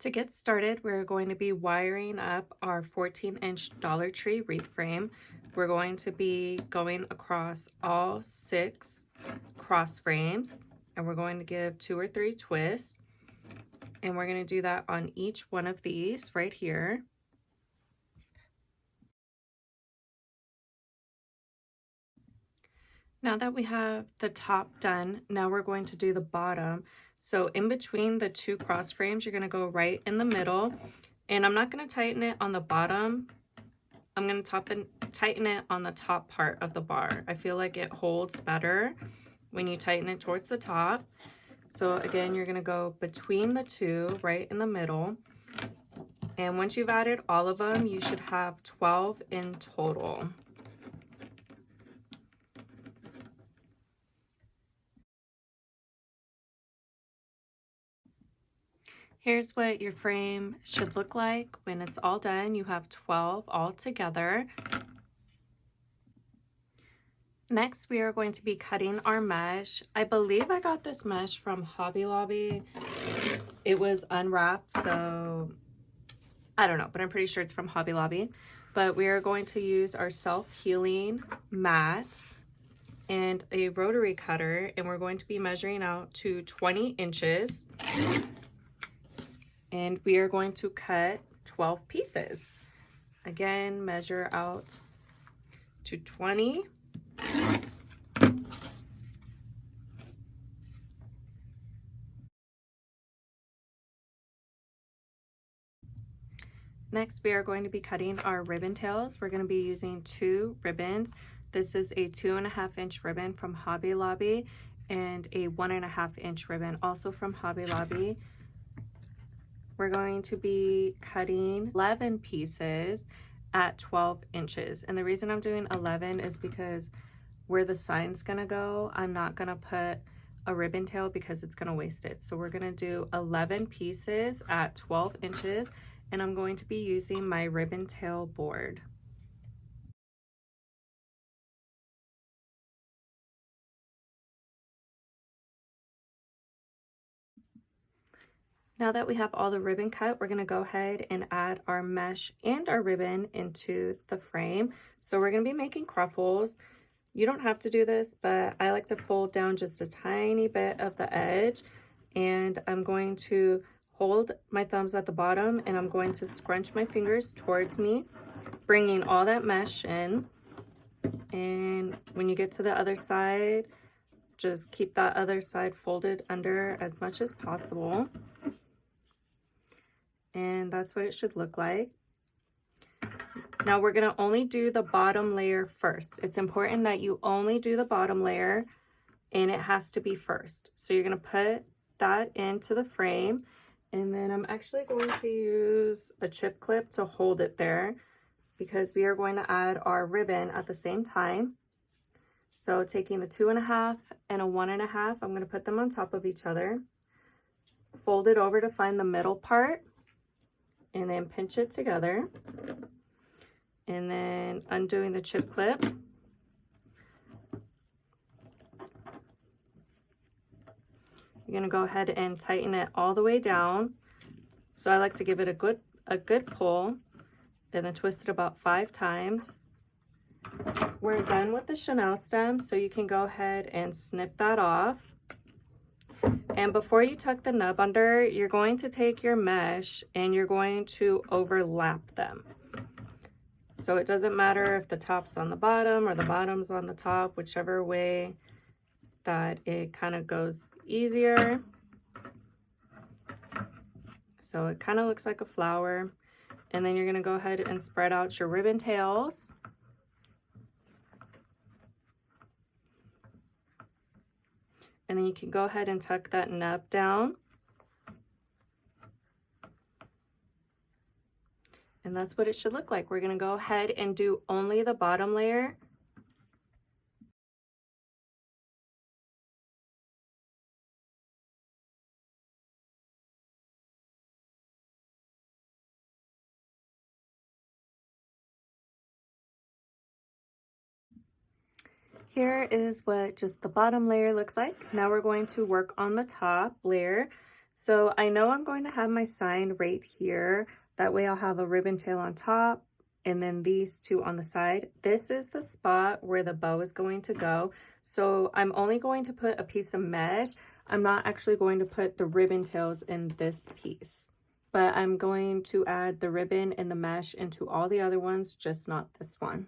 To get started, we're going to be wiring up our 14-inch Dollar Tree wreath frame. We're going to be going across all 6 cross frames, and we're going to give 2 or 3 twists. And we're going to do that on each one of these right here. Now that we have the top done, now we're going to do the bottom. So in between the 2 cross frames, you're going to go right in the middle, and I'm not going to tighten it on the bottom. I'm going to tighten it on the top part of the bar. I feel like it holds better when you tighten it towards the top. So again, you're going to go between the 2 right in the middle. And once you've added all of them, you should have 12 in total. Here's what your frame should look like when it's all done. You have 12 all together. Next, we are going to be cutting our mesh. I believe I got this mesh from Hobby Lobby. It was unwrapped, so I don't know, but I'm pretty sure it's from Hobby Lobby. But we are going to use our self-healing mat and a rotary cutter, and we're going to be measuring out to 20 inches. And we are going to cut 12 pieces. Again, measure out to 20. Next, we are going to be cutting our ribbon tails. We're going to be using 2 ribbons. This is a 2.5-inch ribbon from Hobby Lobby and a 1.5-inch ribbon also from Hobby Lobby. We're going to be cutting 11 pieces at 12 inches. And the reason I'm doing 11 is because where the sign's gonna go, I'm not gonna put a ribbon tail because it's gonna waste it. So we're gonna do 11 pieces at 12 inches, and I'm going to be using my ribbon tail board. Now that we have all the ribbon cut, we're going to go ahead and add our mesh and our ribbon into the frame. So we're going to be making cruffles. You don't have to do this, but I like to fold down just a tiny bit of the edge, and I'm going to hold my thumbs at the bottom, and I'm going to scrunch my fingers towards me, bringing all that mesh in. And when you get to the other side, just keep that other side folded under as much as possible. And that's what it should look like. Now we're going to only do the bottom layer first. It's important that you only do the bottom layer, and it has to be first. So you're going to put that into the frame, and then I'm actually going to use a chip clip to hold it there because we are going to add our ribbon at the same time. So taking the 2.5 and a 1.5, I'm going to put them on top of each other, fold it over to find the middle part, and then pinch it together, and then undoing the chip clip. You're going to go ahead and tighten it all the way down. So I like to give it a good pull and then twist it about 5 times. We're done with the chenille stem, so you can go ahead and snip that off. And before you tuck the nub under, you're going to take your mesh and you're going to overlap them. So it doesn't matter if the top's on the bottom or the bottom's on the top, whichever way that it kind of goes easier. So it kind of looks like a flower. And then you're going to go ahead and spread out your ribbon tails. And then you can go ahead and tuck that nub down. And that's what it should look like. We're going to go ahead and do only the bottom layer. Here is what just the bottom layer looks like. Now we're going to work on the top layer. So I know I'm going to have my sign right here. That way I'll have a ribbon tail on top and then these two on the side. This is the spot where the bow is going to go. So I'm only going to put a piece of mesh. I'm not actually going to put the ribbon tails in this piece, but I'm going to add the ribbon and the mesh into all the other ones, just not this one.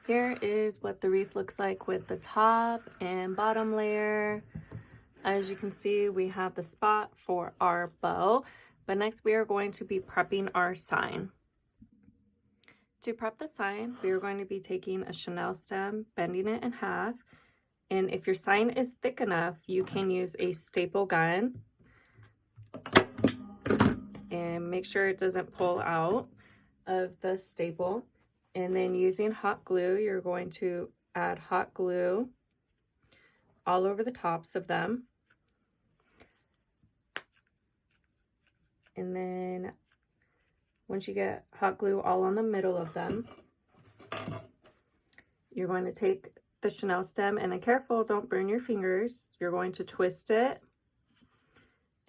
Here is what the wreath looks like with the top and bottom layer. As you can see, we have the spot for our bow, but next we are going to be prepping our sign. To prep the sign, we are going to be taking a chenille stem, bending it in half, and if your sign is thick enough, you can use a staple gun and make sure it doesn't pull out of the staple. And then using hot glue, you're going to add hot glue all over the tops of them. And then once you get hot glue all on the middle of them, you're going to take the chenille stem, and then careful, don't burn your fingers. You're going to twist it.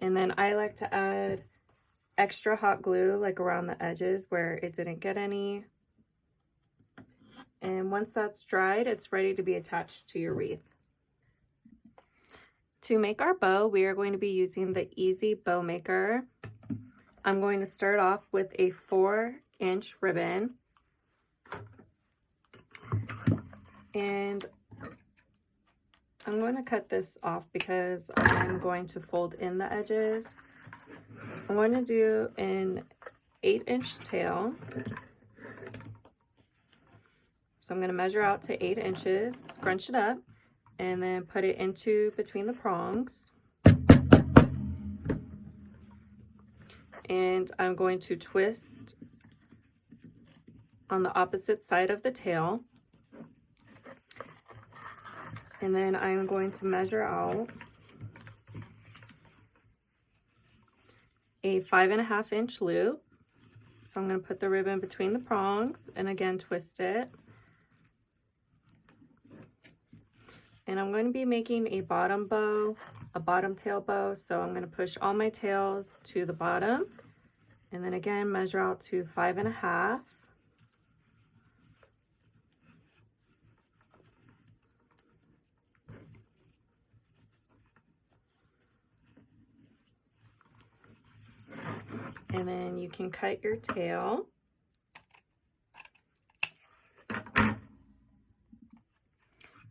And then I like to add extra hot glue like around the edges where it didn't get any. And once that's dried, it's ready to be attached to your wreath. To make our bow, we are going to be using the Easy Bow Maker. I'm going to start off with a 4-inch ribbon. And I'm going to cut this off because I'm going to fold in the edges. I'm going to do an 8-inch tail. So I'm going to measure out to 8 inches, scrunch it up, and then put it into between the prongs. And I'm going to twist on the opposite side of the tail. And then I'm going to measure out a 5.5-inch loop. So I'm going to put the ribbon between the prongs and again twist it. And I'm going to be making a bottom bow, a bottom tail bow. So I'm going to push all my tails to the bottom and then again measure out to 5.5. And then you can cut your tail.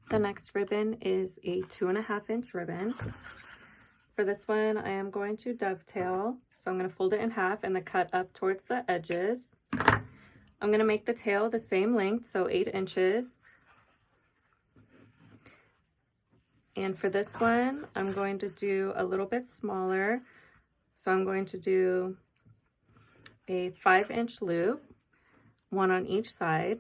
The next ribbon is a 2.5-inch ribbon. For this one, I am going to dovetail. So I'm going to fold it in half and then cut up towards the edges. I'm going to make the tail the same length, so 8 inches. And for this one, I'm going to do a little bit smaller. So I'm going to do a 5-inch loop, one on each side.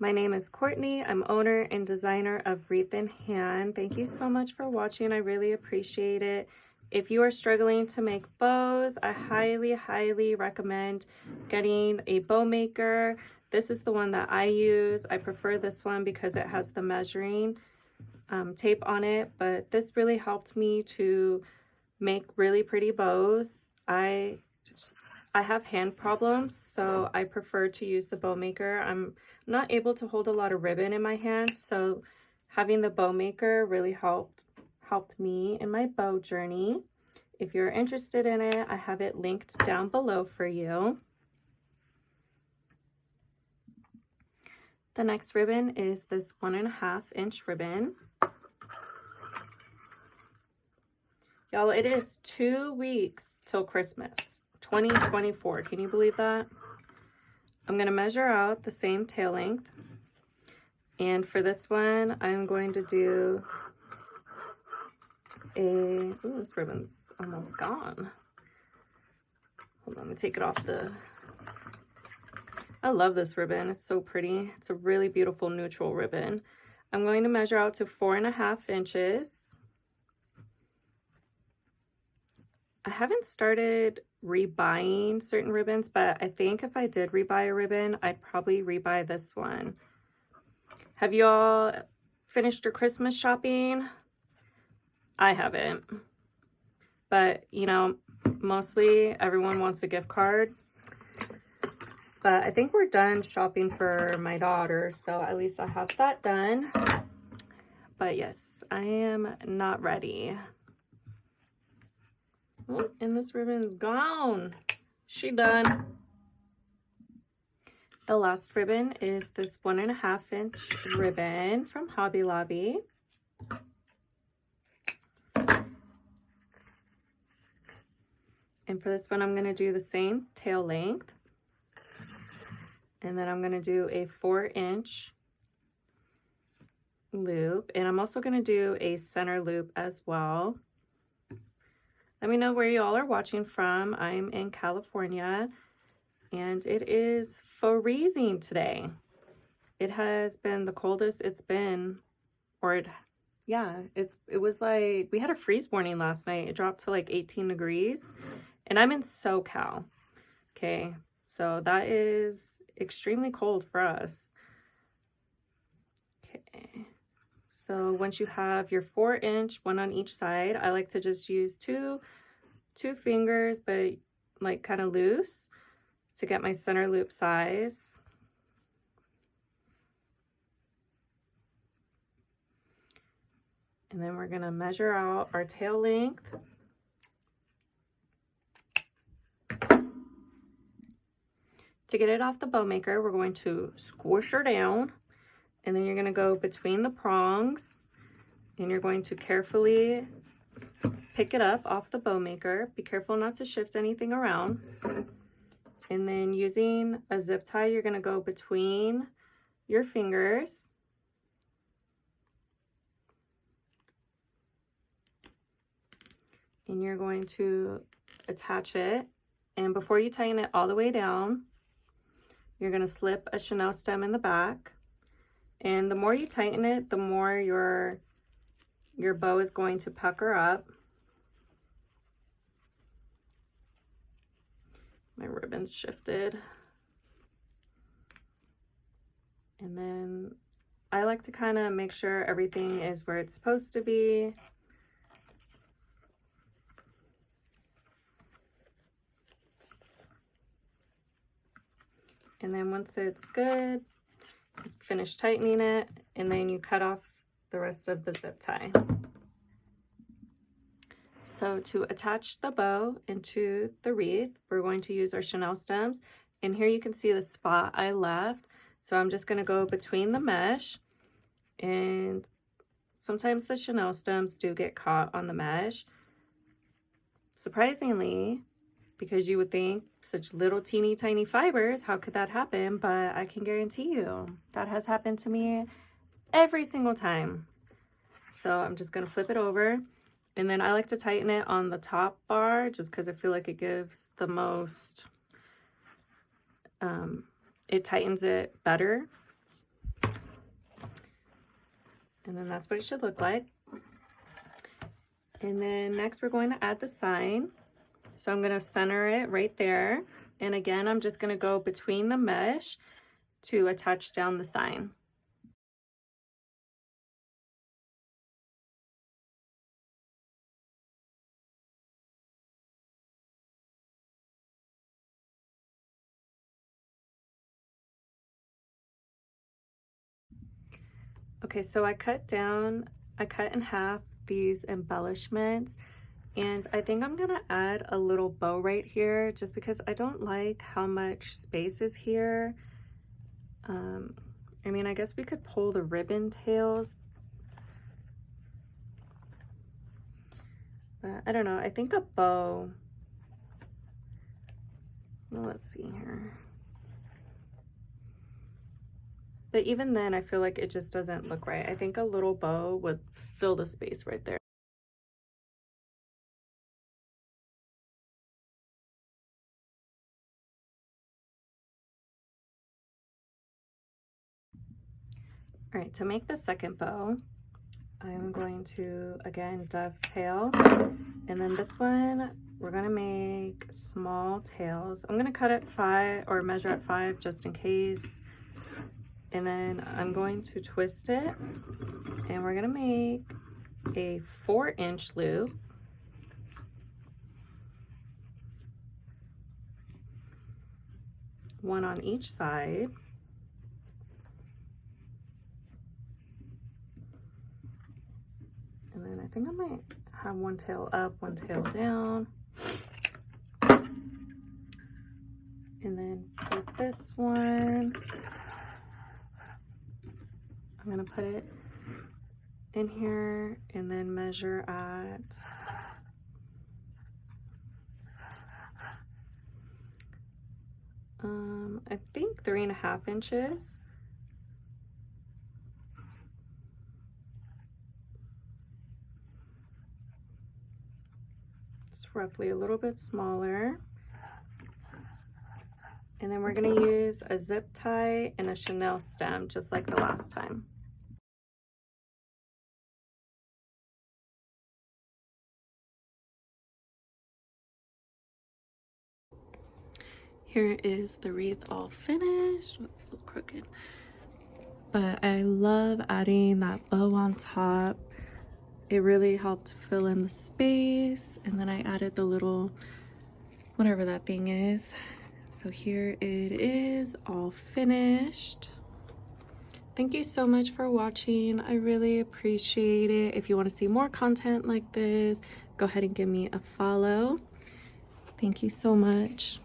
My name is Courtney. I'm owner and designer of Wreath in Hand. Thank you so much for watching. I really appreciate it. If you are struggling to make bows, I highly, highly recommend getting a bow maker. This is the one that I use. I prefer this one because it has the measuring tape on it, but this really helped me to make really pretty bows. I have hand problems, so I prefer to use the bow maker. I'm not able to hold a lot of ribbon in my hands, so having the bow maker really helped me in my bow journey. If you're interested in it, I have it linked down below for you. The next ribbon is this 1.5-inch ribbon. Y'all, it is 2 weeks till Christmas, 2024. Can you believe that? I'm going to measure out the same tail length. And for this one, I'm going to do ooh, this ribbon's almost gone. Hold on, let me take it off I love this ribbon. It's so pretty. It's a really beautiful neutral ribbon. I'm going to measure out to 4.5 inches. I haven't started rebuying certain ribbons, but I think if I did rebuy a ribbon, I'd probably rebuy this one. Have you all finished your Christmas shopping? I haven't. But, you know, mostly everyone wants a gift card. But I think we're done shopping for my daughter, so at least I have that done. But yes, I am not ready. Oh, and this ribbon's gone. She done. The last ribbon is this 1.5 inch ribbon from Hobby Lobby. And for this one, I'm going to do the same tail length. And then I'm going to do a 4-inch loop. And I'm also going to do a center loop as well. Let me know where y'all are watching from. I'm in California. And it is freezing today. It has been the coldest it's been, it was like, we had a freeze warning last night. It dropped to like 18 degrees, and I'm in SoCal. Okay, so that is extremely cold for us. Okay, so once you have your 4-inch, one on each side, I like to just use two fingers, but like kind of loose, to get my center loop size. And then we're going to measure out our tail length. To get it off the bow maker, we're going to squish her down, and then you're going to go between the prongs, and you're going to carefully pick it up off the bow maker. Be careful not to shift anything around. And then using a zip tie, you're going to go between your fingers. And you're going to attach it. And before you tighten it all the way down, you're going to slip a chenille stem in the back. And the more you tighten it, the more your bow is going to pucker up. My ribbon's shifted. And then I like to kind of make sure everything is where it's supposed to be. And then once it's good, finish tightening it, and then you cut off the rest of the zip tie. So to attach the bow into the wreath, we're going to use our chenille stems. And here you can see the spot I left. So I'm just going to go between the mesh, and sometimes the chenille stems do get caught on the mesh. Surprisingly, because you would think such little teeny tiny fibers, how could that happen? But I can guarantee you that has happened to me every single time. So I'm just going to flip it over, and then I like to tighten it on the top bar just because I feel like it gives the most, it tightens it better. And then that's what it should look like. And then next we're going to add the sign. So I'm going to center it right there. And again, I'm just going to go between the mesh to attach down the sign. Okay, so I cut in half these embellishments, and I think I'm gonna add a little bow right here just because I don't like how much space is here. I mean, I guess we could pull the ribbon tails, but I don't know, I think a bow, well, let's see here. But even then, I feel like it just doesn't look right. I think a little bow would fill the space right there. All right, to make the second bow, I'm going to, again, dovetail. And then this one, we're gonna make small tails. I'm gonna cut at 5 or measure at 5 just in case. And then I'm going to twist it, and we're gonna make a 4-inch loop. One on each side. And then I think I might have one tail up, one tail down. And then for this one, I'm gonna put it in here and then measure at I think 3.5 inches. It's roughly a little bit smaller. And then we're going to use a zip tie and a chenille stem, just like the last time. Here is the wreath all finished. It's a little crooked. But I love adding that bow on top. It really helped fill in the space. And then I added the little, whatever that thing is. So here it is, all finished. Thank you so much for watching. I really appreciate it. If you want to see more content like this, go ahead and give me a follow. Thank you so much.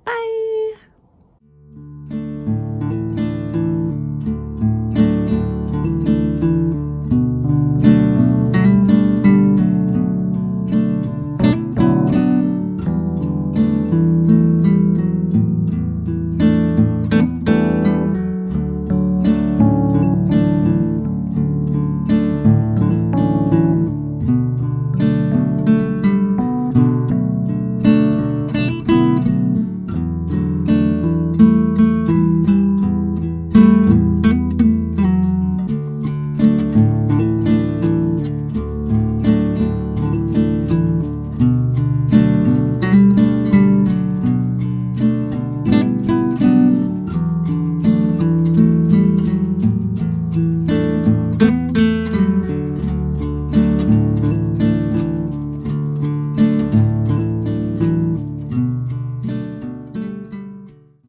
Bye.